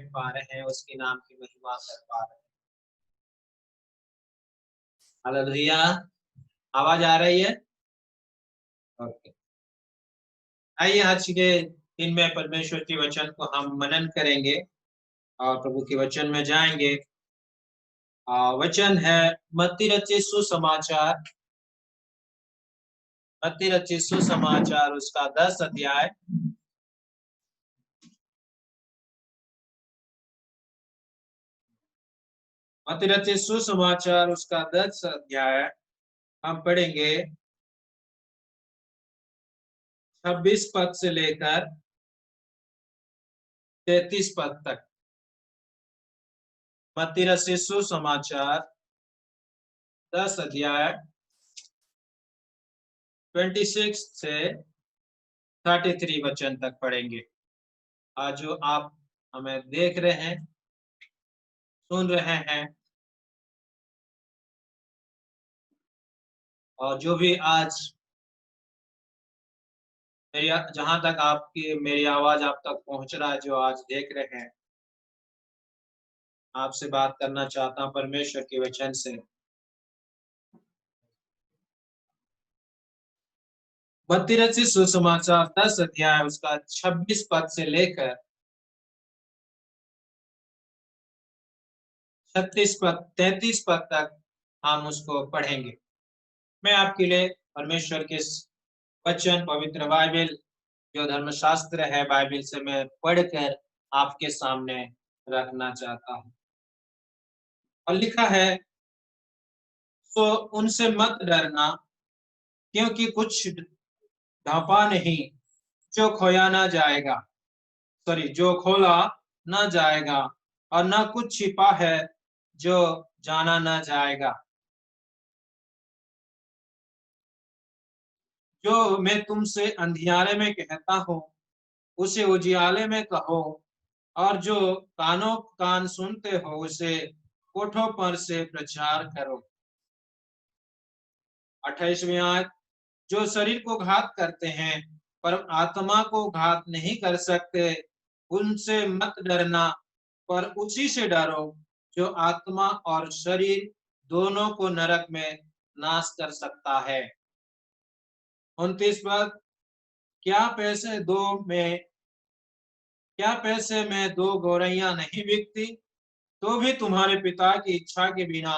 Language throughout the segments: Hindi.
पा रहे हैं, उसके नाम की महिमा कर पा रहे हैं। हालेलुया। आवाज आ रही है? ओके। आइए आज के दिन में परमेश्वर के वचन को हम मनन करेंगे और प्रभु के वचन में जाएंगे। वचन है मत्ती रचित सुसमाचार, मत्ती रचित सुसमाचार उसका 10 अध्याय। मत्ती रचित सुसमाचार उसका 10 अध्याय हम पढ़ेंगे 26 पद से लेकर 33 पद तक। मत्ती रचित सुसमाचार 10 अध्याय 26 से 33 वचन तक पढ़ेंगे। आज जो आप हमें देख रहे हैं, सुन रहे हैं, और जो भी आज मेरी जहां तक आपकी मेरी आवाज आप तक पहुंच रहा है, जो आज देख रहे हैं, आपसे बात करना चाहता हूं परमेश्वर के वचन से। मत्ती रचित सुसमाचार 10 अध्याय उसका 26 पद से लेकर 33 पद तक हम उसको पढ़ेंगे। मैं आपके लिए परमेश्वर के वचन, पवित्र बाइबल जो धर्मशास्त्र है, बाइबल से मैं पढ़कर आपके सामने रखना चाहता हूं। और लिखा है, तो उनसे मत डरना, क्योंकि कुछ ढांपा नहीं जो खोया ना जाएगा, जो खोला ना जाएगा, और ना कुछ छिपा है जो जाना ना जाएगा। जो मैं तुमसे अंधियारे में कहता हूं, उसे उजियाले में कहो, और जो कानों कान सुनते हो, उसे कोठों पर से प्रचार करो। 28वीं आयत, जो शरीर को घात करते हैं पर आत्मा को घात नहीं कर सकते, उनसे मत डरना, पर उसी से डरो जो आत्मा और शरीर दोनों को नरक में नाश कर सकता है। 29 पद, क्या पैसे में 2 गौरैया नहीं बिकती? तो भी तुम्हारे पिता की इच्छा के बिना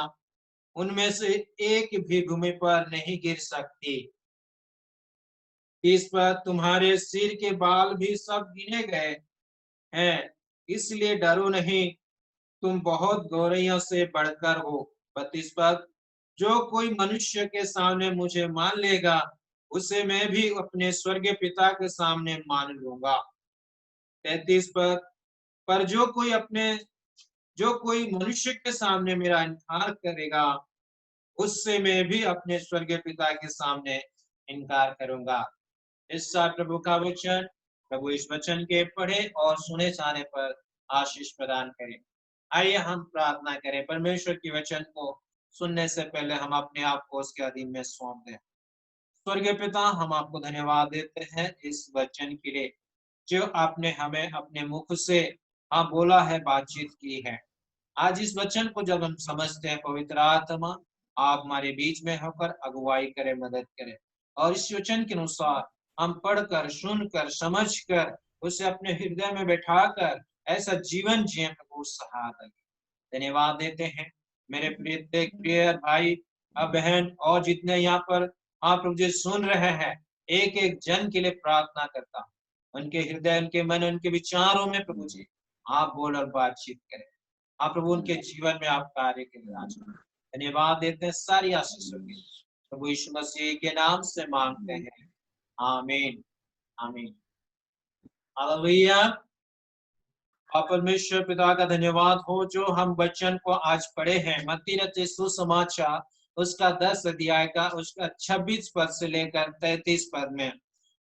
उनमें से एक भी भूमि पर नहीं गिर सकती। 30 पर, तुम्हारे सिर के बाल भी सब गिने गए हैं, इसलिए डरो नहीं, तुम बहुत गौरैया से बढ़कर हो। 32 पर, जो कोई मनुष्य के सामने मुझे मान लेगा, उसे मैं भी अपने स्वर्गीय पिता के सामने मान लूंगा। 33 पर जो कोई मनुष्य के सामने मेरा इनकार करेगा, उससे मैं भी अपने स्वर्गीय पिता के सामने इनकार करूंगा। इस साल प्रभु का वचन, प्रभु इस वचन के पढ़े और सुने जाने पर आशीष प्रदान करें। आइए हम प्रार्थना करें। परमेश्वर के वचन को सुनने से पहले हम अपने आप को उसके अधीन में सौंप दें। स्वर्गीय पिता, हम आपको धन्यवाद देते हैं इस वचन के लिए जो आपने हमें अपने मुख से बोला है, बातचीत की है। आज इस वचन को जब हम समझते हैं, पवित्र आत्मा आप हमारे बीच में होकर अगुवाई करें, मदद करें, और इस वचन के अनुसार हम पढ़कर, सुनकर, समझकर उसे अपने हृदय में बैठाकर ऐसा जीवन जिए प्रभु सहायता। धन्यवाद देते हैं मेरे प्रिय भाई बहन और जितने यहाँ पर आप प्रभु जी सुन रहे हैं, एक एक जन के लिए प्रार्थना करता हूँ। उनके हृदय, उनके मन, उनके विचारों में प्रभु जी आप बोल और बातचीत करें। आप प्रभु उनके जीवन में आप कार्य करें। आज धन्यवाद देते हैं सारी आशीषों के प्रभु यीशु मसीह के नाम से मांगते हैं, आमीन, आमीन, हालेलुया। परमेश्वर पिता का धन्यवाद हो जो हम वचन को आज पढ़े हैं। मत्ती रचित सुसमाचार उसका 10 अध्याय का उसका 26 पद से लेकर 33 पद में।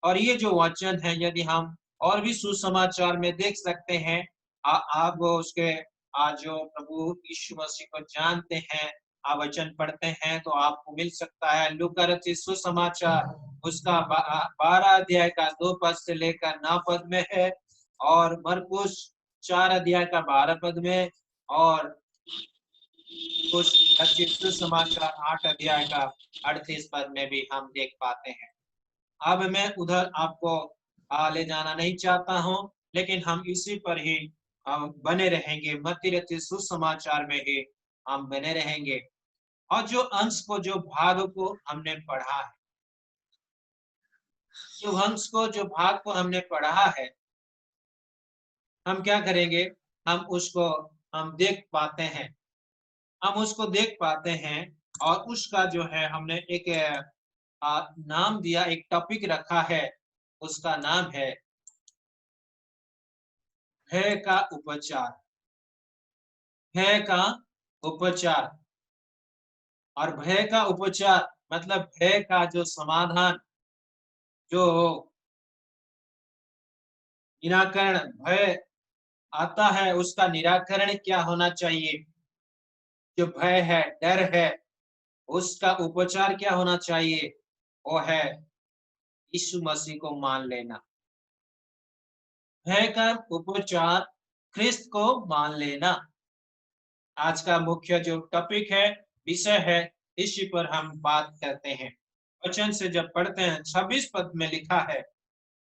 और ये जो वचन है, यदि हम और भी सुसमाचार में देख सकते हैं, आप उसके आज जो प्रभु यीशु मसीह को जानते हैं, आप वचन पढ़ते हैं तो आपको मिल सकता है। लूका रचित सुसमाचार उसका 12 अध्याय का 2 पद से लेकर 9 पद में है, और मरकुस 4 अध्याय का 12 पद में और कुछ रचित सुसमाचार 8 अध्याय का 38 पद में भी हम देख पाते हैं। अब मैं उधर आपको ले जाना नहीं चाहता हूं, लेकिन हम इसी पर ही हम बने रहेंगे, मत्ती रचित सुसमाचार में ही हम बने रहेंगे। और जो अंश को, जो भाग को हमने पढ़ा है, जो अंश को, जो भाग को हमने पढ़ा है, हम क्या करेंगे, हम उसको हम देख पाते हैं, हम उसको देख पाते हैं। और उसका जो है हमने एक नाम दिया, एक टॉपिक रखा है, उसका नाम है भय का उपचार। भय का उपचार। और भय का उपचार मतलब भय का जो समाधान, जो निराकरण, भय आता है उसका निराकरण क्या होना चाहिए। जो भय है, डर है, उसका उपचार क्या होना चाहिए, वो है यीशु मसीह को मान लेना। भय का उपचार ख्रिस्त को मान लेना। आज का मुख्य जो टॉपिक है, विषय है, इसी पर हम बात करते हैं। वचन से जब पढ़ते हैं, 26 पद में लिखा है,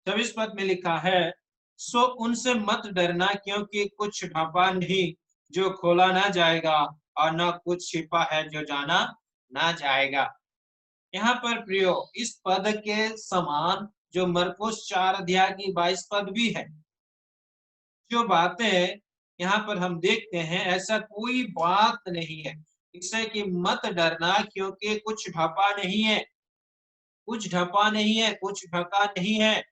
26 पद में लिखा है, सो उनसे मत डरना, क्योंकि कुछ ढांपा नहीं जो खोला ना जाएगा, और न कुछ छिपा है जो जाना ना जाएगा। यहाँ पर प्रियो, इस पद के समान जो मरकुस 4 अध्याय की 22 पद भी है, जो बातें यहाँ पर हम देखते हैं, ऐसा कोई बात नहीं है इससे कि मत डरना, क्योंकि कुछ ढपा नहीं है, कुछ ढपा नहीं है, कुछ ढका नहीं है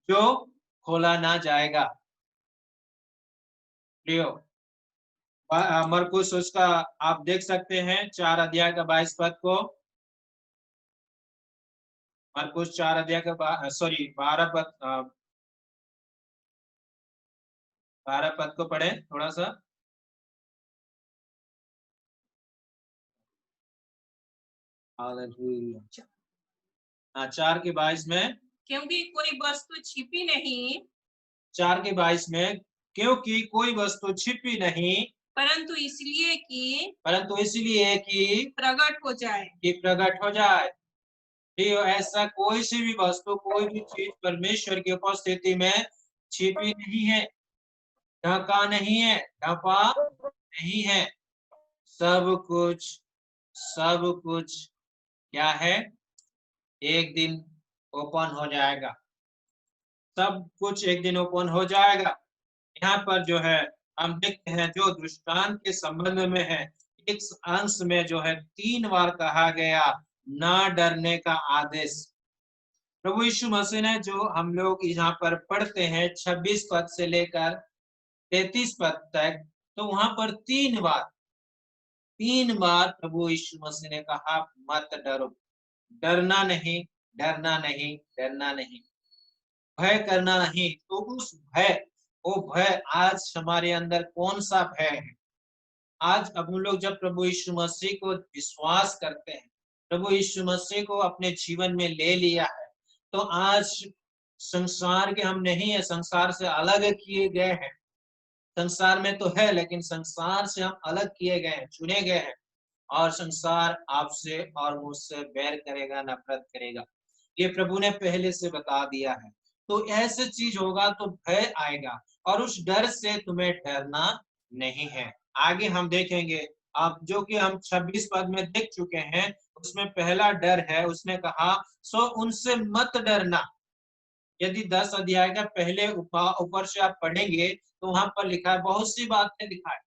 जो खोला ना जाएगा। प्रियो, मरकुस उसका आप देख सकते हैं 4 अध्याय का 22 पद को। मरकुस 4 अध्याय का सॉरी 12 पद, 12 पद को पढ़े थोड़ा सा। हालेलुया। 4 के 22 में, क्योंकि कोई वस्तु छिपी नहीं, 4 के 22 में, क्योंकि कोई वस्तु छिपी नहीं, परंतु इसलिए कि प्रकट हो जाए, कि प्रकट हो जाए। ऐसा कोई सी भी वस्तु, कोई भी चीज परमेश्वर की उपस्थिति में छिपी नहीं है, ढका नहीं है, ढपा नहीं है। सब कुछ, सब कुछ क्या है, एक दिन ओपन हो जाएगा। सब कुछ एक दिन ओपन हो जाएगा। यहाँ पर जो है हम देखते हैं, जो दृष्टांत के संबंध में है, इस अंश में जो है 3 बार कहा गया ना डरने का आदेश। प्रभु यीशु मसीह ने, जो हम लोग यहाँ पर पढ़ते हैं 26 पद से लेकर 33 पद तक, तो वहां पर 3 बार प्रभु यीशु मसीह ने कहा मत डरो, डरना नहीं, डरना नहीं, डरना नहीं, भय करना नहीं। तो उस भय, वो भय आज हमारे अंदर कौन सा भय है। आज अब हम लोग जब प्रभु यीशु मसीह को विश्वास करते हैं, प्रभु यीशु मसीह को अपने जीवन में ले लिया है, तो आज संसार के हम नहीं है, संसार से अलग किए गए हैं। संसार में तो है, लेकिन संसार से हम अलग किए गए हैं, चुने गए हैं। और संसार आपसे और मुझसे बैर करेगा, नफरत करेगा, ये प्रभु ने पहले से बता दिया है। तो ऐसे चीज होगा तो भय आएगा, और उस डर से तुम्हें डरना नहीं है। आगे हम देखेंगे, अब जो कि हम 26 पद में देख चुके हैं, उसमें पहला डर है, उसने कहा सो उनसे मत डरना। यदि 10 अध्याय का पहले ऊपर से आप पढ़ेंगे, तो वहां पर लिखा है, बहुत सी बातें लिखा है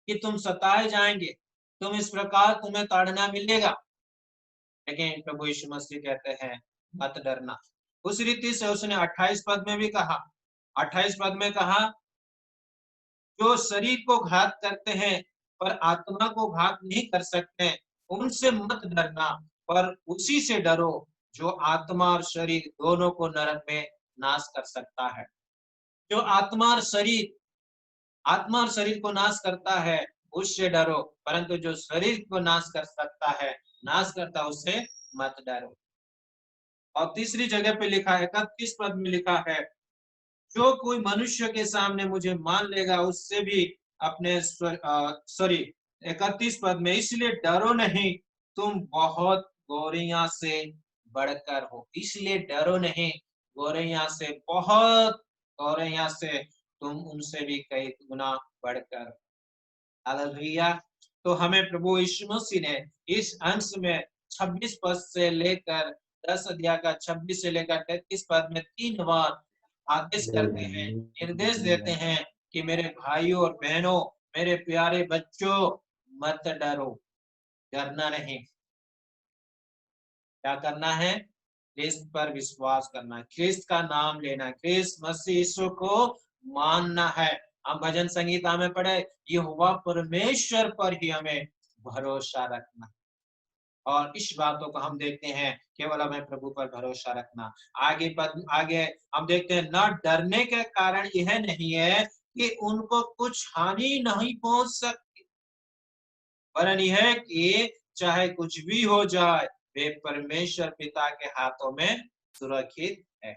कि तुम सताए जाएंगे, तुम इस प्रकार तुम्हें ताड़ना मिलेगा। लेकिन प्रभु यीशु मसीह कहते हैं मत डरना। उस रीति से उसने 28 पद में भी कहा, 28 पद में कहा, जो शरीर को घात करते हैं पर आत्मा को घात नहीं कर सकते, उनसे मत डरना, पर उसी से डरो जो आत्मा और शरीर दोनों को नरक में नाश कर सकता है। जो आत्मा और शरीर को नाश करता है, उससे डरो, परंतु जो शरीर को नाश कर सकता है, नाश करता है, उससे मत डरो। और तीसरी जगह पे लिखा है 31 पद में लिखा है, जो कोई मनुष्य के सामने मुझे मान लेगा उससे भी अपने सॉरी 31 पद में, इसलिए डरो नहीं, तुम बहुत गौरैया से बढ़कर हो। इसलिए डरो नहीं, गौरैया से बहुत, गौरैया से तुम उनसे भी कई गुना बढ़कर। हालेलुया। तो हमें प्रभु यीशु मसीह ने इस अंश में 26 पद से लेकर 10 अध्याय का 26 से लेकर 33 पद में 3 बार आदेश करते हैं, निर्देश देते हैं कि मेरे भाइयों और बहनों, मेरे प्यारे बच्चों, मत डरो, डरना नहीं। क्या करना है? क्रिस्त पर विश्वास करना, क्रिस्त का नाम लेना, क्रिस्त मसीह यीशु को मानना है। हम भजन संगीता में पढ़े, यहोवा परमेश्वर पर ही हमें भरोसा रखना। और इस बातों को हम देखते हैं, केवल हमें प्रभु पर भरोसा रखना। आगे हम देखते हैं, न डरने के कारण यह नहीं है कि उनको कुछ हानि नहीं पहुंच सकती, वरन यह कि चाहे कुछ भी हो जाए, वे परमेश्वर पिता के हाथों में सुरक्षित है।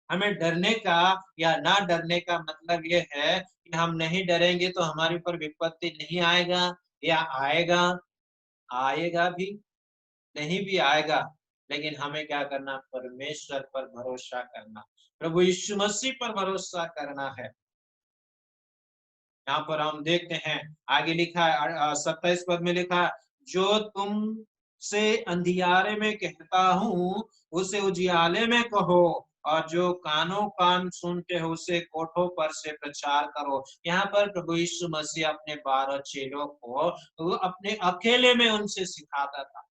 हमें डरने का या ना डरने का मतलब ये है कि हम नहीं डरेंगे तो हमारे ऊपर विपत्ति नहीं आएगा, या आएगा, आएगा भी, नहीं भी आएगा, लेकिन हमें क्या करना? परमेश्वर पर भरोसा करना, प्रभु यीशु मसीह पर भरोसा करना है। यहाँ पर हम देखते हैं, आगे लिखा है 27 पद में लिखा है, जो तुम से अंधियारे में कहता हूँ उसे उजियाले में कहो, और जो कानों कान सुनते हो उसे कोठों पर से प्रचार करो। यहाँ पर प्रभु यीशु मसीह अपने 12 चेलों को वो अपने अकेले में उनसे सिखाता था।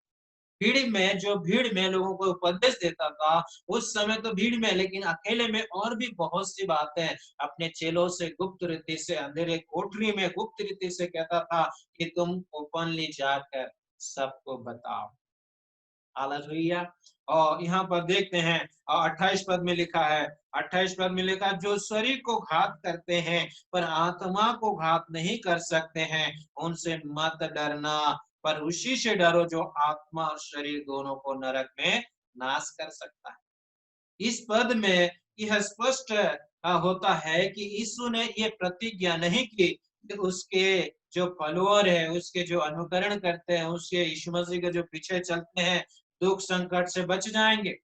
भीड़ में लोगों को उपदेश देता था उस समय तो भीड़ में, लेकिन अकेले में और भी बहुत सी बातें अपने चेलों से गुप्त रीति से, अंधेरे कोठरी में गुप्त रीति से कहता था कि तुम ओपनली जाकर सबको बताओ। हालेलुया। और यहाँ पर देखते हैं 28 पद में लिखा है, 28 पद में लिखा, जो शरीर को घात करते हैं पर आत्मा को घात नहीं कर सकते हैं, उनसे मत डरना, पर उसी से डरो जो आत्मा और शरीर दोनों को नरक में नाश कर सकता है। इस पद में यह स्पष्ट होता है कि यीशु ने ये प्रतिज्ञा नहीं की कि उसके जो फॉलोअर है, उसके जो अनुकरण करते हैं, उसके यीशु मसीह के जो पीछे चलते हैं, दुख संकट से बच जाएंगे।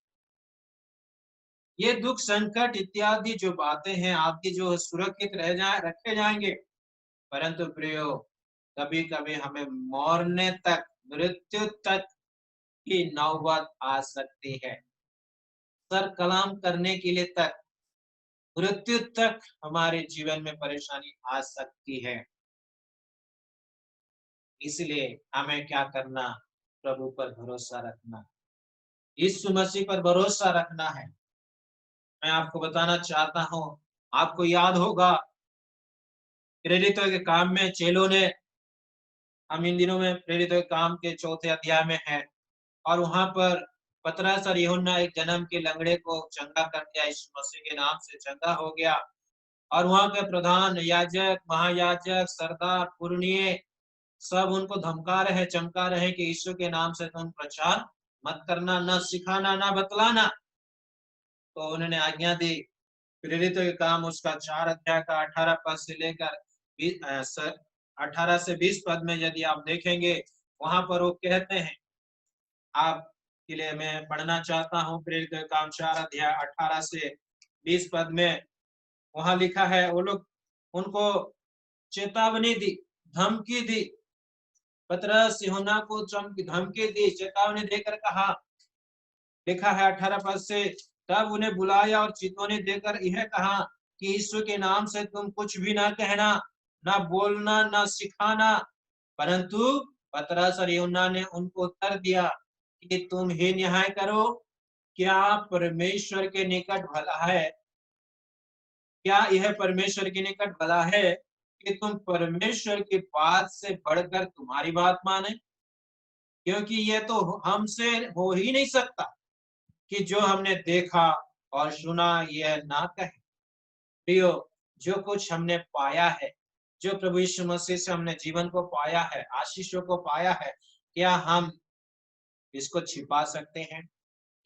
ये दुख संकट इत्यादि जो बातें हैं आपकी, जो सुरक्षित रखे जाएंगे, परंतु प्रियो, कभी कभी हमें मरने तक, मृत्यु तक की नौबत आ सकती है। सर कलाम करने के लिए तक, मृत्यु तक हमारे जीवन में परेशानी आ सकती है। इसलिए हमें क्या करना? प्रभु पर भरोसा रखना, यीशु मसीह पर भरोसा रखना है। मैं आपको बताना चाहता हूँ, आपको याद होगा प्रेरितों के काम में चेलों ने, हम इन दिनों में प्रेरितों के काम के 4थे अध्याय में है, और वहां पर पतरस और यूहन्ना एक जन्म के लंगड़े को चंगा कर दिया, यीशु मसीह के नाम से चंगा हो गया। और वहां के प्रधान याजक, महायाजक, सरदार, पुरनिये सब उनको धमका रहे, चमका रहे कि यीशु के नाम से तुम प्रचार मत करना, न सिखाना, न बतलाना। तो उन्होंने आज्ञा दी। प्रेरितों के काम उसका 4 अध्याय का 18 पद से लेकर 18 से 20 पद में यदि आप देखेंगे, वहां पर वो कहते हैं, आपके लिए मैं पढ़ना चाहता हूँ, प्रेरितों के काम 4 अध्याय 18 से 20 पद में। वहां लिखा है, वो लोग उनको चेतावनी दी, धमकी दी, पतरस यूहन्ना को धमकी दी, चेतावनी देकर कहा, लिखा है 18 पद से, तब उन्हें बुलाया और चेतावनी देकर यह कहा कि यीशु के नाम से तुम कुछ भी ना कहना, ना बोलना, ना सिखाना। परंतु पतरस और यूहन्ना ने उनको उत्तर दिया कि तुम ही न्याय करो, क्या परमेश्वर के निकट भला है, क्या यह परमेश्वर के निकट भला है कि तुम परमेश्वर की बात से बढ़कर तुम्हारी बात माने? क्योंकि ये तो हमसे हो ही नहीं सकता कि जो हमने देखा और सुना यह ना कहे। प्रियो, जो कुछ हमने पाया है, जो प्रभु यीशु मसीह से हमने जीवन को पाया है, आशीषों को पाया है, क्या हम इसको छिपा सकते हैं?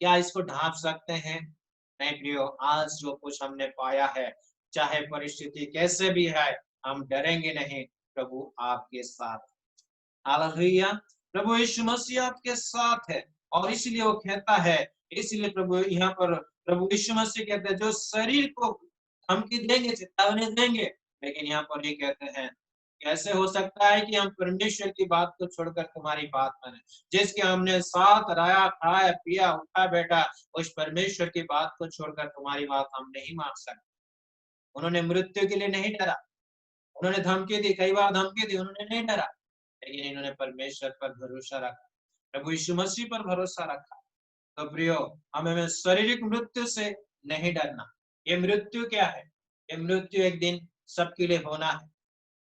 क्या इसको ढांप सकते हैं? नहीं प्रियो, आज जो कुछ हमने पाया है, चाहे परिस्थिति कैसे भी है, हम डरेंगे नहीं, प्रभु आपके साथ। हालेलुया। प्रभु यीशु मसीह आपके साथ है और इसलिए वो कहता है, इसलिए प्रभु यहाँ पर प्रभु यीशु मसीह कहते हैं जो शरीर को धमकी देंगे, चेतावनी देंगे, लेकिन यहाँ पर ये कहते हैं कैसे हो सकता है कि हम परमेश्वर की बात को छोड़कर तुम्हारी बात माने, जिसके हमने साथ रहा, खाया पिया, उठा बैठा, उस परमेश्वर की बात को छोड़कर तुम्हारी बात हम नहीं मान सकते। उन्होंने मृत्यु के लिए नहीं डरा, उन्होंने धमकी दी, कई बार धमकी दी, उन्होंने नहीं डरा, लेकिन इन्होंने परमेश्वर पर भरोसा रखा, प्रभु यीशु मसीह पर भरोसा रखा। तो प्रियो, हमें शारीरिक मृत्यु से नहीं डरना। ये मृत्यु क्या है? ये मृत्यु एक दिन सबके लिए होना है,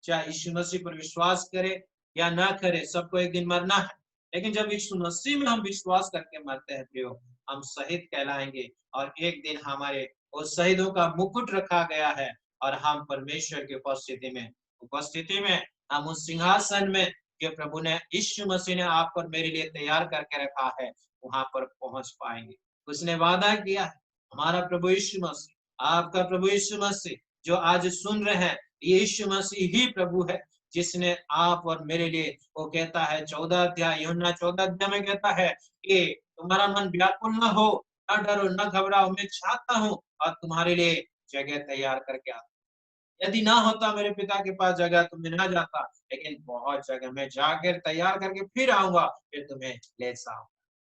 चाहे यीशु मसीह पर विश्वास करे या ना करे, सबको एक दिन मरना है। लेकिन जब यीशु मसीह में हम विश्वास करके मरते हैं प्रियो, हम शहीद कहलाएंगे और एक दिन हमारे उस शहीदों का मुकुट रखा गया है और हम परमेश्वर की उपस्थिति में हम उस सिंहासन में जो प्रभु ने, यीशु मसीह ने आप पर मेरे लिए तैयार करके रखा है, वहां पर पहुंच पाएंगे। उसने वादा किया है, हमारा प्रभु यीशु मसीह, आपका प्रभु यीशु मसीह जो आज सुन रहे हैं, यीशु मसीह ही प्रभु है, जिसने आप और मेरे लिए, वो कहता है 14 अध्याय, यूहन्ना 14 अध्याय में कहता है कि तुम्हारा मन व्याकुल न हो, न डरो, न घबराओ, मैं चाहता हूँ और तुम्हारे लिए जगह तैयार करके आता। यदि ना होता मेरे पिता के पास जगह तो मैं ना जाता, लेकिन बहुत जगह मैं जाकर तैयार करके फिर आऊंगा, फिर तुम्हें ले जाऊंगा।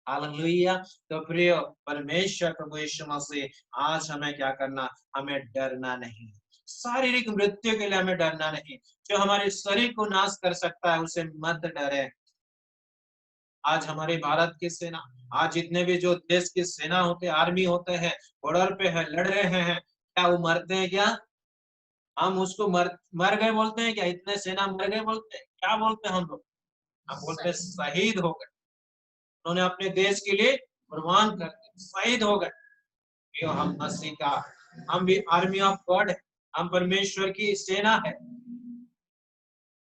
हालेलुया। तो प्रिय परमेश्वर प्रभु यीशु मसीह, आज हमें क्या करना? हमें डरना नहीं। शारीरिक मृत्यु के लिए हमें डरना नहीं। जो हमारे शरीर को नाश कर सकता है उसे मत डरे। आज हमारे भारत की सेना, आज जितने भी जो देश की सेना होते, आर्मी होते हैं, बॉर्डर पे है, लड़ रहे हैं, क्या वो मरते हैं क्या? हम उसको मर गए बोलते हैं क्या? इतने सेना मर गए बोलते हैं क्या? बोलते हैं हम लोग? हम बोलते शहीद हो गए, उन्होंने अपने देश के लिए कुर्बान कर दिया, शहीद हो गए। क्यों? हम मसीह का, हम भी आर्मी ऑफ गॉड है, हम परमेश्वर की सेना है,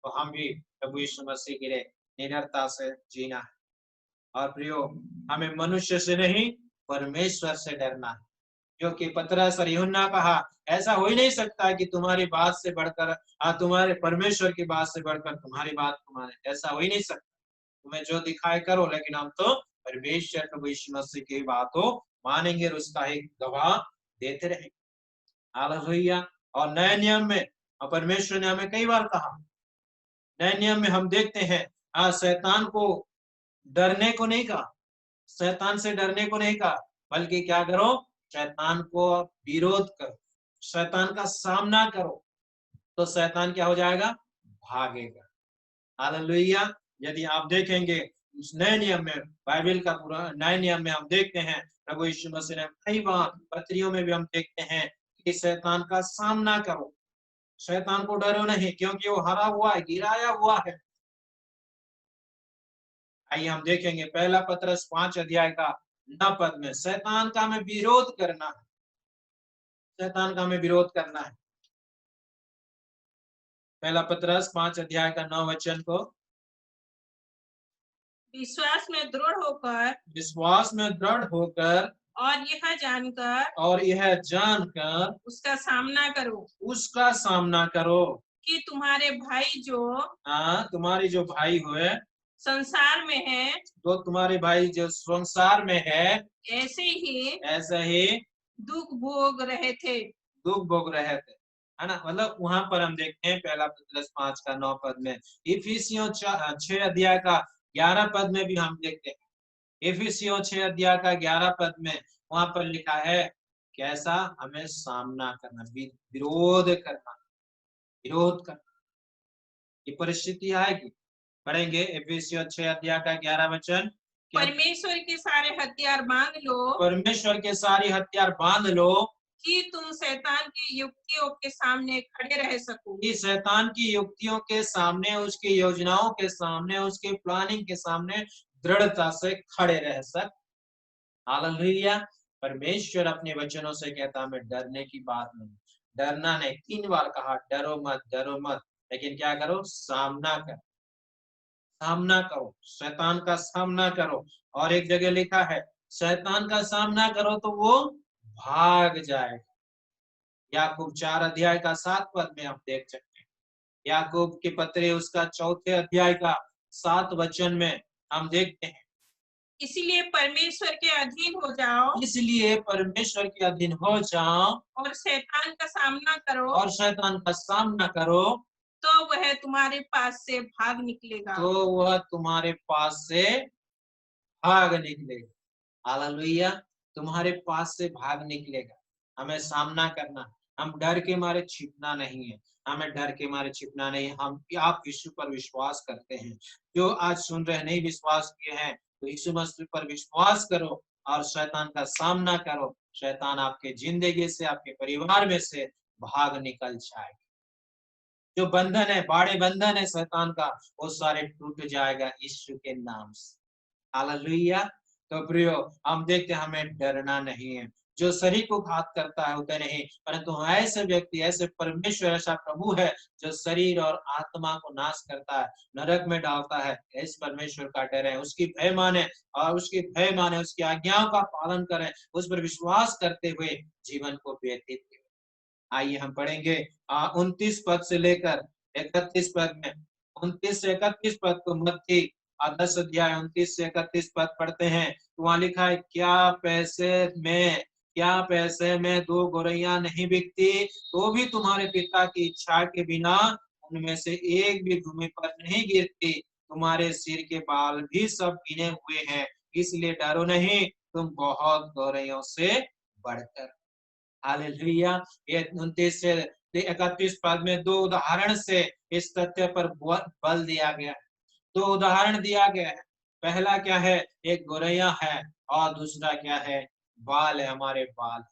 तो हम भी प्रभु यीशु मसीह के लिए निडरता से जीना है। और प्रियो, हमें मनुष्य से नहीं, परमेश्वर से डरना है। क्योंकि पतरस और यूहन्ना कहा, ऐसा हो ही नहीं सकता कि तुम्हारी बात से बढ़कर, तुम्हारे परमेश्वर की बात से बढ़कर तुम्हारी बात को माने, ऐसा हो ही नहीं सकता। तुम्हें जो दिखाए करो, लेकिन हम तो परमेश्वर प्रभु यीशु मसीह की बात को मानेंगे और उसका एक गवाह देते रहेंगे। हालेलुया। और नए नियम में परमेश्वर ने हमें कई बार कहा, नए नियम में हम देखते हैं, शैतान को डरने को नहीं कहा, शैतान से डरने को नहीं कहा, बल्कि क्या करो? शैतान को विरोध करो, शैतान का सामना करो, तो शैतान क्या हो जाएगा? भागेगा। हालेलुया। यदि आप देखेंगे नए नियम में, बाइबल का पूरा नए नियम में हम देखते हैं, प्रभु यीशु मसीह ने कई बार पत्रियों में भी हम देखते हैं कि शैतान का सामना करो, शैतान को डरो नहीं, क्योंकि वो हरा हुआ है, गिराया हुआ है। आइए हम देखेंगे पहला पत्रस 5 अध्याय का 9 पद में, शैतान का हमें विरोध करना है, शैतान का हमें विरोध करना है। पहला पत्रस 5 अध्याय का 9 वचन को, विश्वास में दृढ़ होकर, विश्वास में दृढ़ होकर और यह जानकर उसका सामना करो कि तुम्हारे भाई जो, तुम्हारी जो भाई हुए संसार में है, तो तुम्हारे भाई जो संसार में है, ऐसे ही दुख भोग रहे थे, है ना? मतलब वहां पर हम देखते हैं पहला पत्रस 5 का 9 पद में, इफिसियों 6 अध्याय का 11 पद में भी हम देखते हैं, इफिसियों 6 अध्याय का 11 पद में वहां पर लिखा है कैसा? हमें सामना करना, विरोध करना, ये परिस्थिति आएगी। पढ़ेंगे इफिसियों 6 अध्याय का 11 वचन, परमेश्वर के सारे हथियार बांध लो, परमेश्वर के सारे हथियार बांध लो, कि तुम शैतान की युक्तियों के सामने खड़े रह सको, कि शैतान की युक्तियों के सामने, उसकी योजनाओं के सामने, उसके प्लानिंग के सामने दृढ़ता से खड़े रह सक। हालेलुया। परमेश्वर अपने वचनों से कहता हमें डरने की बात नहीं, डरना नहीं। 3 बार कहा डरो मत, डरो मत, लेकिन क्या करो? सामना करो, शैतान का सामना करो। और एक जगह लिखा है शैतान का सामना करो तो वो भाग जाएगा। याकूब 4 अध्याय का 7 पद में हम देख सकते हैं। याकूब के पत्र उसका 4 अध्याय का 7 वचन में हम देखते हैं। इसलिए परमेश्वर के अधीन हो जाओ इसलिए परमेश्वर के अधीन हो जाओ और शैतान का सामना करो, और शैतान का सामना करो, तो वह तुम्हारे पास से भाग निकलेगा। तो वह तुम्हारे पास से भाग निकलेगा। हालेलुया। तुम्हारे पास से भाग निकलेगा। हमें सामना करना, हम डर के मारे छिपना नहीं है। हमें डर के मारे छिपना नहीं है। हम आप यीशु पर विश्वास करते हैं। जो आज सुन रहे नहीं विश्वास किए हैं, तो यीशु मसीह पर विश्वास करो और शैतान का सामना करो। शैतान आपके जिंदगी से, आपके परिवार में से भाग निकल जाएगा। जो बंधन है, बाड़े बंधन है शैतान का, वो सारे टूट जाएगा यीशु के नाम से। हालेलुया। तो प्रियो, हम देखते हैं हमें डरना नहीं है। जो शरीर को घात करता है उसे नहीं, परंतु ऐसे व्यक्ति, ऐसे परमेश्वर, ऐसा प्रभु है जो शरीर और आत्मा को नाश करता है, नरक में डालता है। इस परमेश्वर का डर है, उसकी भय माने और उसकी भय माने, उसकी आज्ञाओं का पालन करें, उस पर विश्वास करते हुए जीवन को व्यतीत करें। आइए हम पढ़ेंगे 29 पद से लेकर 31 पद में। 29 से 31 पद को मत्ती 10 अध्याय 29 से 31 पद पढ़ते हैं। तो वहां लिखा है, क्या पैसे में 2 गौरैया नहीं बिकती, तो भी तुम्हारे पिता की इच्छा के बिना उनमें से एक भी भूमि पर नहीं गिरती। तुम्हारे सिर के बाल भी सब गिने हुए हैं, इसलिए डरो नहीं, तुम बहुत गौरैयों से बढ़कर। हालेलुया। ये 29 से 31 पद में 2 उदाहरण से इस तथ्य पर बल दिया गया है। 2 उदाहरण दिया गया है। पहला क्या है, एक गौरैया है और दूसरा क्या है, बाल है, हमारे बाल।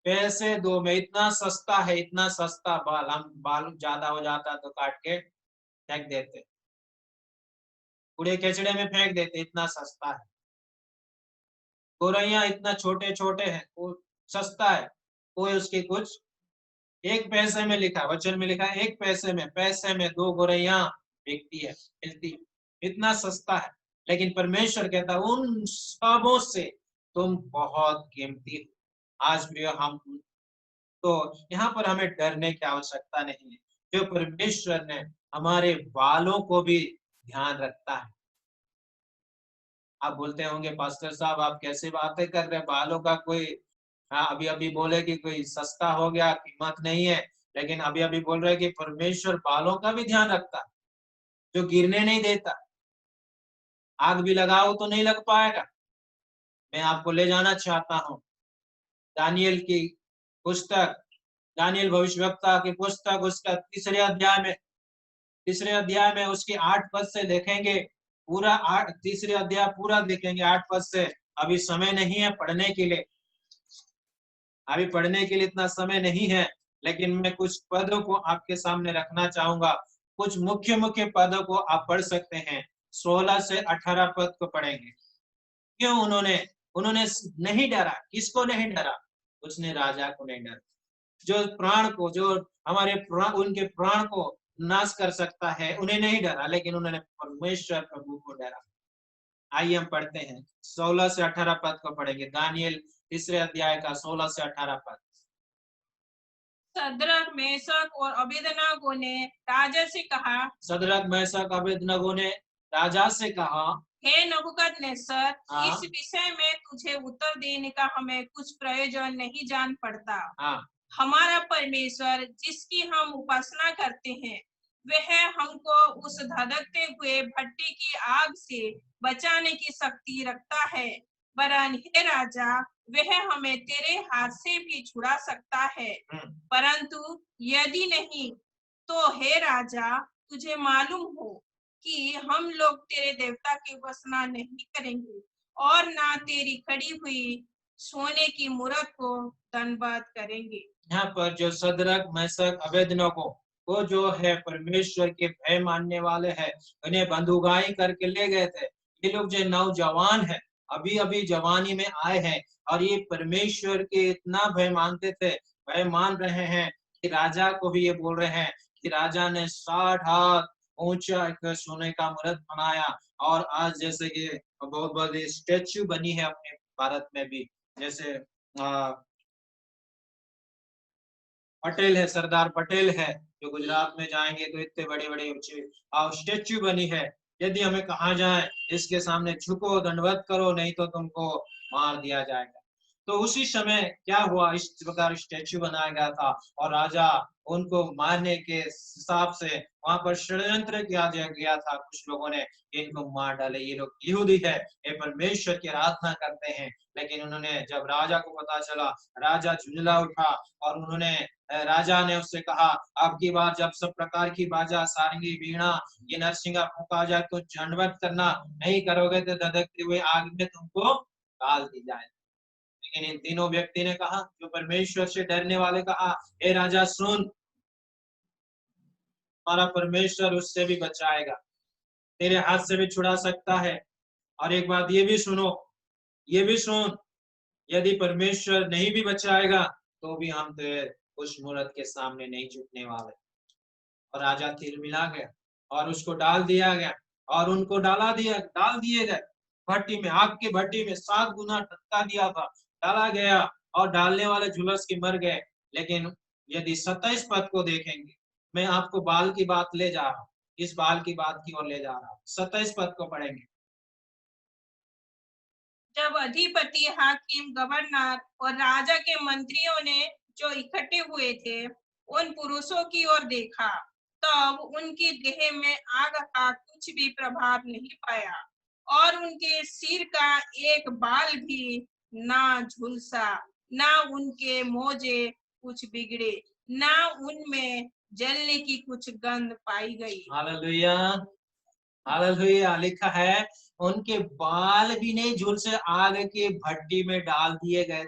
पैसे 2 में इतना सस्ता है, इतना सस्ता बाल। हम बाल ज्यादा हो जाता तो काट के फेंक देते, कूड़े कचड़े में फेंक देते, इतना सस्ता है। गौरैया इतना छोटे छोटे हैं, वो सस्ता है। कोई उसकी कुछ 1 पैसे में लिखा, वचन में लिखा है 1 पैसे में 2 गौरैया बिकती है, मिलती है। इतना सस्ता है। लेकिन परमेश्वर कहता है उन सबों से तुम बहुत कीमती हो। आज भी हम, तो यहाँ पर हमें डरने की आवश्यकता नहीं है। जो परमेश्वर ने हमारे बालों को भी ध्यान रखता है। आप बोलते होंगे, पास्टर साहब आप कैसे बातें कर रहे हैं, बालों का कोई, हाँ अभी अभी बोले कि कोई सस्ता हो गया, कीमत नहीं है। लेकिन अभी अभी बोल रहे हैं कि परमेश्वर बालों का भी ध्यान रखता है, जो गिरने नहीं देता। आग भी लगाओ तो नहीं लग पाएगा। मैं आपको ले जाना चाहता हूँ दानियल की पुस्तक, दानियल भविष्यवक्ता की पुस्तक, उसका तीसरे अध्याय में उसके 8 पद से देखेंगे। पूरा 8 तीसरे अध्याय पूरा देखेंगे 8 पद से। अभी समय नहीं है पढ़ने के लिए, अभी पढ़ने के लिए इतना समय नहीं है, लेकिन मैं कुछ पदों को आपके सामने रखना चाहूंगा। कुछ मुख्य मुख्य पदों को आप पढ़ सकते हैं। 16 से 18 पद को पढ़ेंगे। क्यों उन्होंने उन्होंने नहीं डरा, किसको नहीं डरा, उसने राजा को नहीं डरा, जो प्राण को, जो हमारे प्राण, उनके प्राण को नाश कर सकता है, उन्हें नहीं डरा, लेकिन उन्होंने परमेश्वर प्रभु को डरा। आइए हम पढ़ते हैं, 16 से 18 पद को पढ़ेंगे। दानियल तीसरे अध्याय का 16 से 18 पद। शद्रक, मेशक और अबेदनगो ने राजा से कहा, शद्रक, मेशक, अबेदनगो ने राजा से कहा, हे नबूकदनेस्सर, हाँ, इस विषय में तुझे उत्तर देने का हमें कुछ प्रयोजन नहीं जान पड़ता। हाँ, हमारा परमेश्वर जिसकी हम उपासना करते हैं, वह हमको उस धधकते हुए भट्टी की आग से बचाने की शक्ति रखता है। वरन हे राजा, वह हमें तेरे हाथ से भी छुड़ा सकता है। परंतु यदि नहीं, तो हे राजा, तुझे मालूम हो कि हम लोग तेरे देवता की उपासना नहीं करेंगे और ना तेरी खड़ी हुई सोने की मूरत को धन्यवाद करेंगे। यहाँ पर जो शद्रक, मेशक, अबेदनगो, वो जो है परमेश्वर के भय मानने वाले हैं, उन्हें बंधुगाई करके ले गए थे। ये लोग जो नौजवान है, अभी अभी जवानी में आए हैं, और ये परमेश्वर के इतना भय मानते थे, भय मान रहे हैं कि राजा को भी ये बोल रहे हैं कि राजा ने 60 हाथ ऊंचा एक सोने का मूर्त बनाया और आज जैसे कि बहुत बड़ी स्टेच्यू बनी है अपने भारत में भी, जैसे पटेल है, सरदार पटेल है, जो गुजरात में जाएंगे तो इतने बड़े बड़े ऊंचे स्टेच्यू बनी है। यदि हमें कहा जाए इसके सामने झुको, दंडवत करो, नहीं तो तुमको मार दिया जाएगा। तो उसी समय क्या हुआ, इस प्रकार स्टेच्यू बनाया गया था और राजा उनको मारने के हिसाब से वहां पर षड्यंत्र किया गया था। कुछ लोगों ने इनको मार डाले, ये लोग यहूदी है, ये परमेश्वर की आराधना करते हैं। लेकिन उन्होंने, जब राजा को पता चला, राजा झुंझला उठा और उन्होंने, राजा ने उससे कहा, अब की बार जब सब प्रकार की बाजा, सारंगी, वीणा, ये नरसिंगा फूंका जाए तो दंडवत करना, नहीं करोगे तो धधकते हुए आग में तुमको डाल दी जाए। लेकिन इन तीनों व्यक्ति ने कहा, जो परमेश्वर से डरने वाले, कहा, हे राजा सुन, हमारा परमेश्वर उससे भी बचाएगा, तेरे हाथ से भी छुड़ा सकता है। और एक बात ये भी सुनो, ये भी सुन, यदि परमेश्वर नहीं भी बचाएगा तो भी हम तेरे उस मूर्त के सामने नहीं झुकने वाले। और राजा तीर मिला गया और उसको डाल दिया गया और उनको डाल दिए गए भट्टी में, आग की भट्टी में 7 गुना धक्का दिया था, डाला गया और डालने वाले झुलस के मर गए। लेकिन यदि 27 पद को देखेंगे, मैं आपको बाल की बात ले जा रहा हूँ, इस बाल की बात की ओर ले जा रहा हूँ। 27 पद को पढ़ेंगे। जब अधिपति, हाकिम, गवर्नर और राजा के मंत्रियों ने जो इकट्ठे हुए थे उन पुरुषों की ओर देखा, तब उनकी देह में आग का कुछ भी प्रभाव नहीं पाया और उनके सिर का एक बाल भी ना झुलसा, ना उनके मोजे कुछ बिगड़े, ना उनमें जलने की कुछ गंध पाई गई। Hallelujah, hallelujah. लिखा है उनके बाल भी नहीं झुलसे, आग की भट्टी में डाल दिए गए।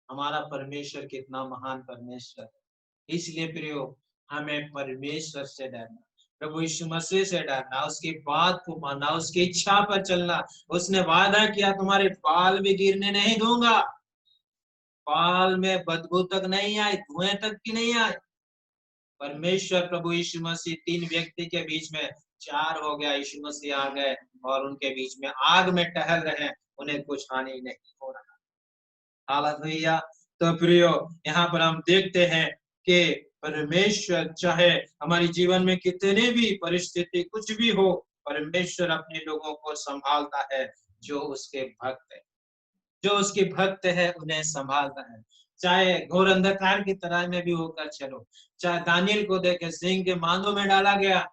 हमारा परमेश्वर कितना महान परमेश्वर है। इसलिए प्रियो, हमें परमेश्वर से डरना, प्रभु यीशु मसीह से डरना, उसकी बात को मानना, उसकी इच्छा पर चलना। उसने वादा किया, तुम्हारे बाल भी गिरने नहीं दूंगा, बाल में बदबू तक नहीं आए, धुएं तक की नहीं आए। परमेश्वर प्रभु यीशु मसीह 3 व्यक्ति के बीच में 4 हो गया, यीशु मसीह आ गए और उनके बीच में आग में टहल रहे, उन्हें कुछ हानि नहीं हो रहा। हालेलुया। तो प्रियो, यहाँ पर हम देखते हैं कि परमेश्वर चाहे हमारे जीवन में कितने भी परिस्थिति कुछ भी हो, परमेश्वर अपने लोगों को संभालता है। जो उसके भक्त है, जो उसके भक्त है, उन्हें संभालता है। चाहे घोर अंधकार की तरह में भी होकर चलो, चाहे दानियल को देखे सिंह के मांदों में डाला गया,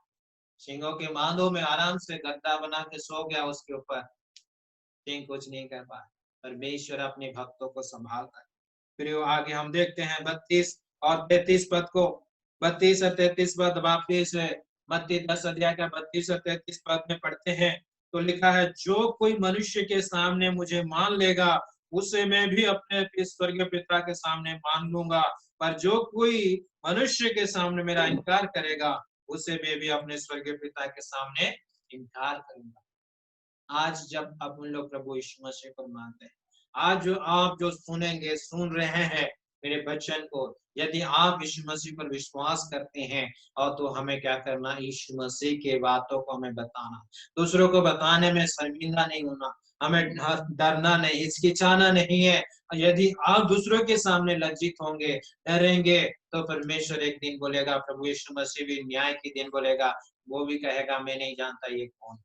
सिंहों के मांदों में आराम से गद्दा बना के सो गया, उसके ऊपर सिंह कुछ नहीं कर पाया। परमेश्वर अपने भक्तों को संभालता है। फिर आगे हम देखते हैं 32 और 33 पद को। 32 और 33 पद वापिस मत्ती 10 अध्याय का 32 और 33 पद में पढ़ते हैं, तो लिखा है, जो कोई मनुष्य के सामने मुझे मान लेगा, उसे मैं भी अपने स्वर्गीय पिता के सामने मान लूंगा। पर जो कोई मनुष्य के सामने मेरा इनकार करेगा, उसे मैं भी अपने स्वर्गीय पिता के सामने इनकार करूंगा। आज जब आप उन लोग प्रभु यीशु मसीह को मानते हैं, आज जो आप जो सुन रहे हैं मेरे वचन को, यदि आप यीशु मसीह पर विश्वास करते हैं, और तो हमें क्या करना, यीशु मसीह के बातों को हमें बताना, दूसरों को बताने में शर्मिंदा नहीं होना, हमें डरना नहीं, हिचकिचाना नहीं है। यदि आप दूसरों के सामने लज्जित होंगे, डरेंगे, तो परमेश्वर एक दिन बोलेगा, प्रभु यीशु मसीह भी न्याय के दिन बोलेगा, वो भी कहेगा, मैं नहीं जानता ये कौन।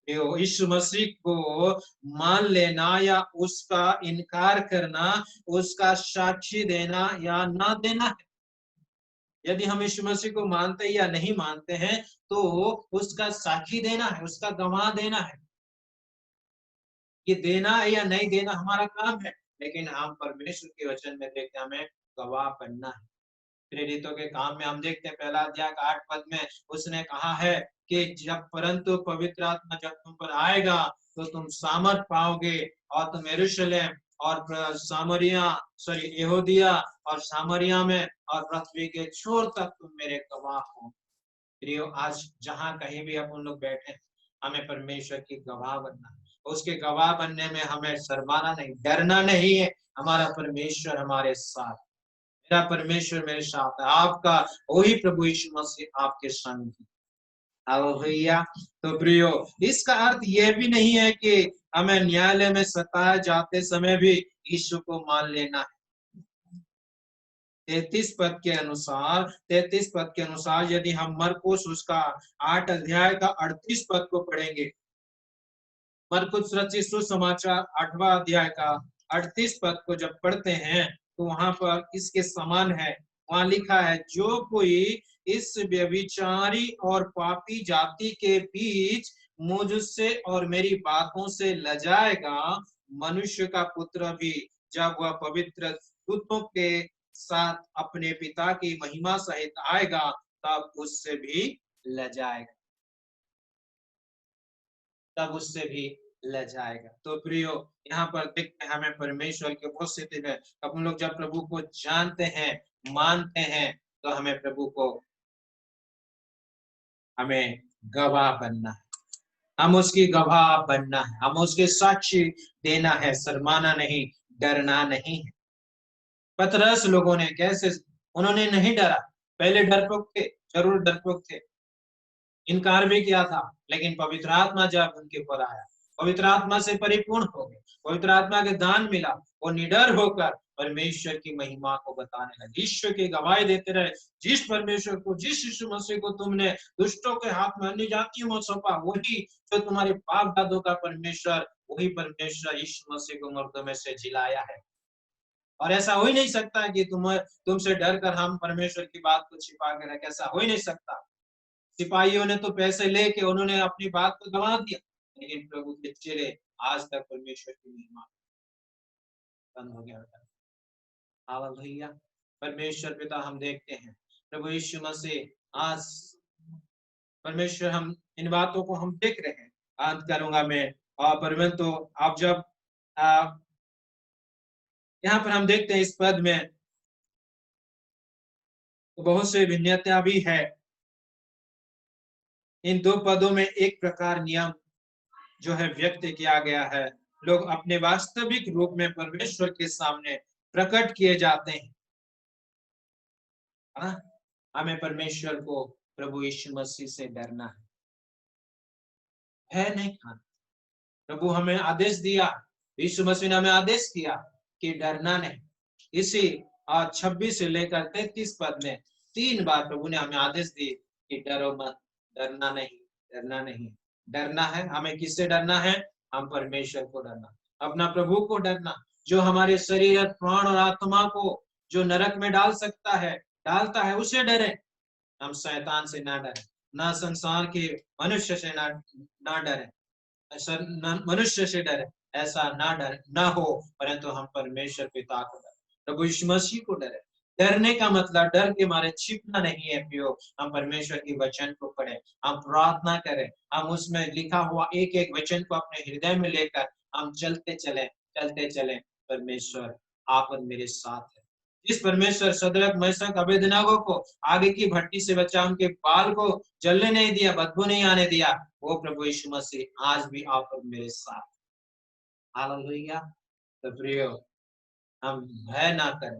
यीशु मसीह को मान लेना या उसका इनकार करना, उसका साक्षी देना या ना देना है। यदि हम यीशु मसीह को मानते या नहीं मानते हैं, तो उसका साक्षी देना है, उसका गवाह देना है। ये देना है या नहीं देना हमारा काम है, लेकिन हम परमेश्वर के वचन में देखते हैं, हमें गवाह बनना है। प्रेरितों के काम में हम देखते हैं, पहला अध्याय 8 पद में उसने कहा है कि जब परंतु पवित्र आत्मा जब तुम पर आएगा, तो तुम सामर्थ पाओगे और तुम यरूशलेम और यहूदिया और सामरिया में और पृथ्वी के छोर तक तुम मेरे गवाह हो। प्रियो, आज जहां कहीं भी हम लोग बैठे, हमें परमेश्वर की गवाह बनना है। उसके गवाह बनने में हमें शर्माना नहीं, डरना नहीं है। हमारा परमेश्वर हमारे साथ, मेरा परमेश्वर मेरे साथ है, आपका वही प्रभु यीशु मसीह आपके संग है। हालेलुया। तो प्रियो, इसका अर्थ यह भी नहीं है कि हमें न्यायालय में सताए जाते समय भी यीशु को मान लेना है। 33 पद के अनुसार यदि हम मरकुस उसका 8 अध्याय का 38 पद को पढ़ेंगे, मरकुस रचित सुसमाचार 8वां अध्याय का 38 पद को जब पढ़ते हैं तो वहां पर इसके समान है। वहां लिखा है, जो कोई इस व्यभिचारी और पापी जाति के बीच मुझसे और मेरी बातों से लजाएगा, मनुष्य का पुत्र भी जब वह पवित्र दूतों के साथ अपने पिता की महिमा सहित आएगा तब उससे भी लजाएगा, तब उससे भी लजाएगा। तो प्रियो, यहाँ पर देखते हैं हमें परमेश्वर की उपस्थिति में हम लोग जब प्रभु को जानते हैं, मानते हैं, तो हमें प्रभु को हमें गवाह बनना है, हम उसकी गवाह बनना है, हम उसके साक्षी देना है, शर्माना नहीं, डरना नहीं है। पतरस लोगों ने कैसे, उन्होंने नहीं डरा, पहले डरपोक थे, जरूर डरपोक थे, इनकार भी किया था, लेकिन पवित्र आत्मा जब उनके ऊपर आया, पवित्र आत्मा से परिपूर्ण हो गए, पवित्र आत्मा के दान मिला, वो निडर होकर परमेश्वर की महिमा को बताने लगे, ईश्वर की गवाही देते रहे। जिस परमेश्वर को, जिस यीशु मसीह को तुमने दुष्टों के हाथ में अन्य जातियों में सौंपा, वही जो तुम्हारे बाप दादों का परमेश्वर, वही परमेश्वर यीशु मसीह को मुर्दों में से जिलाया है। और ऐसा हो ही नहीं सकता कि तुमसे डर कर हम परमेश्वर की बात को छिपा के रखें, ऐसा हो ही नहीं सकता। सिपाहियों ने तो पैसे लेके उन्होंने अपनी बात को गंवा दिया, लेकिन प्रभु के चेहरे आज तक परमेश्वर की महिमा बंद हो गया। हालेलुया। परमेश्वर पिता, हम देखते हैं प्रभु यीशु मसीह आज परमेश्वर, हम इन बातों को हम देख रहे हैं। अंत करूंगा मैं, और परंतु आप जब यहाँ पर हम देखते हैं इस पद में तो बहुत से भिन्नता भी है। इन दो पदों में एक प्रकार नियम जो है व्यक्त किया गया है, लोग अपने वास्तविक रूप में परमेश्वर के सामने प्रकट किए जाते हैं। हमें परमेश्वर को, प्रभु यीशु मसीह से डरना है नहीं खाना। प्रभु हमें आदेश दिया, यीशु मसीह ने हमें आदेश किया कि डरना नहीं। इसी 26 से लेकर 33 पद में 3 बार प्रभु ने हमें आदेश दी कि डरो मत, डरना नहीं, डरना नहीं। डरना है, हमें किससे डरना है? हम परमेश्वर को डरना, अपना प्रभु को डरना, जो हमारे शरीर, प्राण और आत्मा को जो नरक में डाल सकता है, डालता है, उसे डरे। हम शैतान से ना डरे, ना संसार के मनुष्य से ना डरे, ऐसा मनुष्य से डरे, ऐसा ना हो, परंतु हम परमेश्वर पिता को डरे, प्रभु यीशु मसीह को डरे। डरने का मतलब डर के मारे छिपना नहीं है प्रियो। हम परमेश्वर की वचन को पढ़े, हम प्रार्थना करें, हम उसमें लिखा हुआ एक एक वचन को अपने हृदय में लेकर हम चलते चले। परमेश्वर आप और मेरे साथ है। जिस परमेश्वर सदरक, मैशक, अबेदनगो को आगे की भट्टी से बचा, उनके बाल को जलने नहीं दिया, बदबू नहीं आने दिया, वो प्रभु यीशु मसीह आज भी आप और मेरे साथ। हालेलुया। तो प्रियो, हम भय ना करें,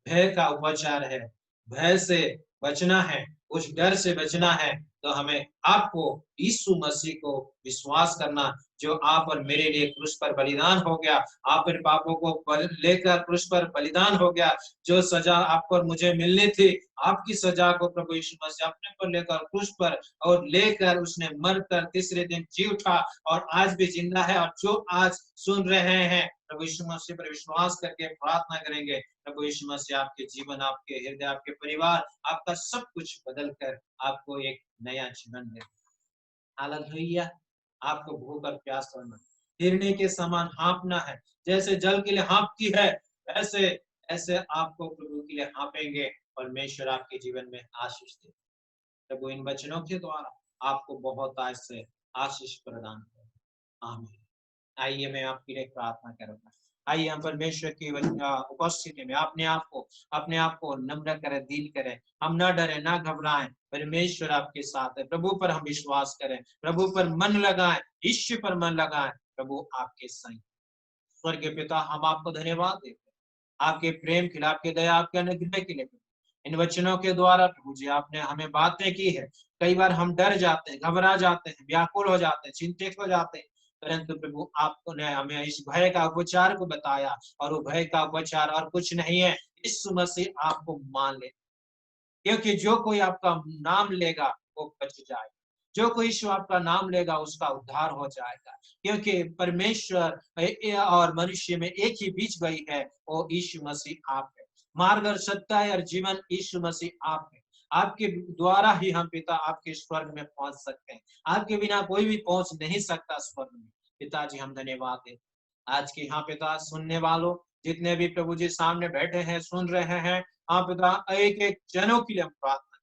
भय का उपचार है, भय से बचना है, उस डर से बचना है, तो हमें आपको यीशु मसीह को विश्वास करना, जो आप और मेरे लिए क्रूस पर बलिदान हो गया, आप इन पापों को लेकर क्रूस पर बलिदान हो गया, जो सजा आपको और मुझे मिलनी थी, आपकी सजा को प्रभु यीशु मसीह अपने पर लेकर क्रूस पर और लेकर उसने मरकर तीसरे दिन जी उठा और आज भी जिंदा है। और जो आज सुन रहे हैं, प्रभु यीशु मसीह पर विश्वास करके प्रार्थना करेंगे, प्रभु यीशु मसीह आपके जीवन, आपके हृदय, आपके परिवार, आपका सब कुछ बदल कर आपको एक नया जीवन दे। हालेलुया। आपको भूख और प्यास होना, हिरनी के समान हाँपना है, जैसे जल के लिए हाँपती है, ऐसे ऐसे आपको प्रभु के लिए हाँपेंगे। परमेश्वर आपके जीवन में आशीष दे। प्रभु इन वचनों के द्वारा आपको बहुत आज से आशीष प्रदान करे। आमीन। आइए मैं आपके लिए प्रार्थना करूंगा। आइए हम परमेश्वर की उपस्थिति में अपने आप को नम्र करें, दीन करें। हम ना डरे, ना घबराएं, परमेश्वर आपके साथ है। प्रभु पर हम विश्वास करें, प्रभु पर मन लगाएं, ईश्वर पर मन लगाएं, प्रभु आपके संग। स्वर्गीय पिता, हम आपको धन्यवाद देते हैं, आपके प्रेम के लिए, आपके दया, आपके अनुग्रह के लिए। इन वचनों के द्वारा प्रभु जी आपने हमें बातें की है। कई बार हम डर जाते हैं, घबरा जाते हैं, व्याकुल हो जाते हैं, चिंतित हो जाते हैं, परंतु प्रभु आपने हमें इस भय का उपचार को बताया, और वो भय का उपचार और कुछ नहीं है, यीशु मसीह आपको मान ले, क्योंकि जो कोई आपका नाम लेगा वो बच जाएगा। जो कोई यीशु आपका नाम लेगा उसका उद्धार हो जाएगा, क्योंकि परमेश्वर और मनुष्य में एक ही बीच गई है, वो यीशु मसीह आप है। मार्ग और सत्य और जीवन यीशु मसीह आप है। आपके द्वारा ही हम पिता आपके स्वर्ग में पहुंच सकते हैं। आपके बिना कोई भी पहुंच नहीं सकता स्वर्ग में। पिताजी हम धन्यवाद दें आज के यहाँ पिता सुनने वालों, जितने भी प्रभु जी सामने बैठे हैं, सुन रहे हैं, हाँ पिता एक एक जनों के लिए हम प्रार्थना,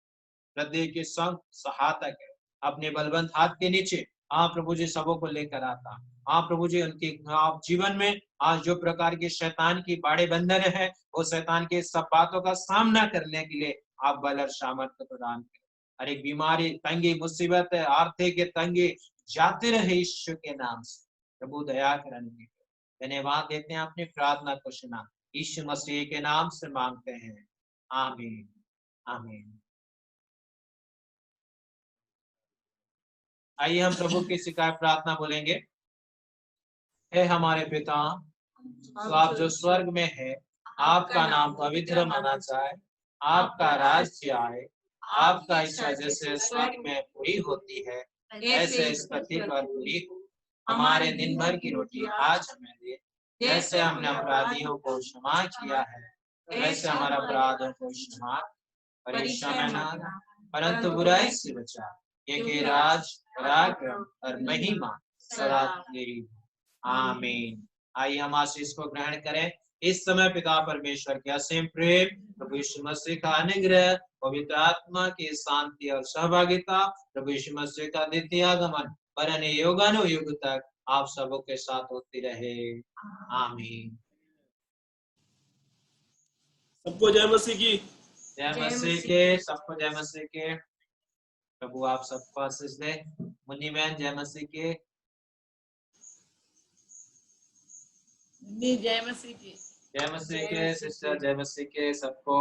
हृदय के संग सहायता करें, अपने बलवंत हाथ के नीचे हाँ प्रभु जी सबों को लेकर आता। हाँ प्रभु जी उनके आप जीवन में आज जो प्रकार के शैतान की बाड़े बंधन है, वो शैतान के सब बातों का सामना करने के लिए आप बल और सामर्थ्य प्रदान करें। हर एक बीमारी, तंगी, मुसीबत, आर्थिक तंगी जाते रहे ईश्वर के नाम से। प्रभु दया करने, धन्यवाद देते हैं, अपनी प्रार्थना को सुना, यीशु मसीह के नाम से मांगते हैं, आमीन आमीन। आइए हम प्रभु की सिखाए प्रार्थना बोलेंगे। हे हमारे पिता, तो आप जो स्वर्ग में है, आपका नाम पवित्र माना जाए, आपका राज्य आए, आपका इच्छा जैसे स्वर्ग में पूरी होती है, ऐसे इस पृथ्वी पर पूरी हो। हमारे दिन भर की रोटी आज हमें दे, जैसे हमने अपराधियों को क्षमा किया है, वैसे हमारा अपराधों को क्षमा, परीक्षा में ना आना, परंतु बुराई से बचा, क्योंकि राज, पराक्रम और महिमा सदा तेरी हो। आमीन। आइए हम आशीष को ग्रहण करें। इस समय पिता परमेश्वर के असीम प्रेम, प्रभु यीशु मसीह का अनुग्रह, पवित्र आत्मा की शांति और सहभागिता, प्रभु यीशु मसीह का द्वितीय आगमन वरन युगानुयुग तक आप सबों के साथ होती रहे। आमीन। सबको जय मसीह की। जय मसीह के, सबको जय मसीह के। प्रभु आप सबको आशीष दे। मुन्नी बहन जय मसीह के। जय मसीह की। जय मसीह के सिस्टर, जय मसीह के सबको।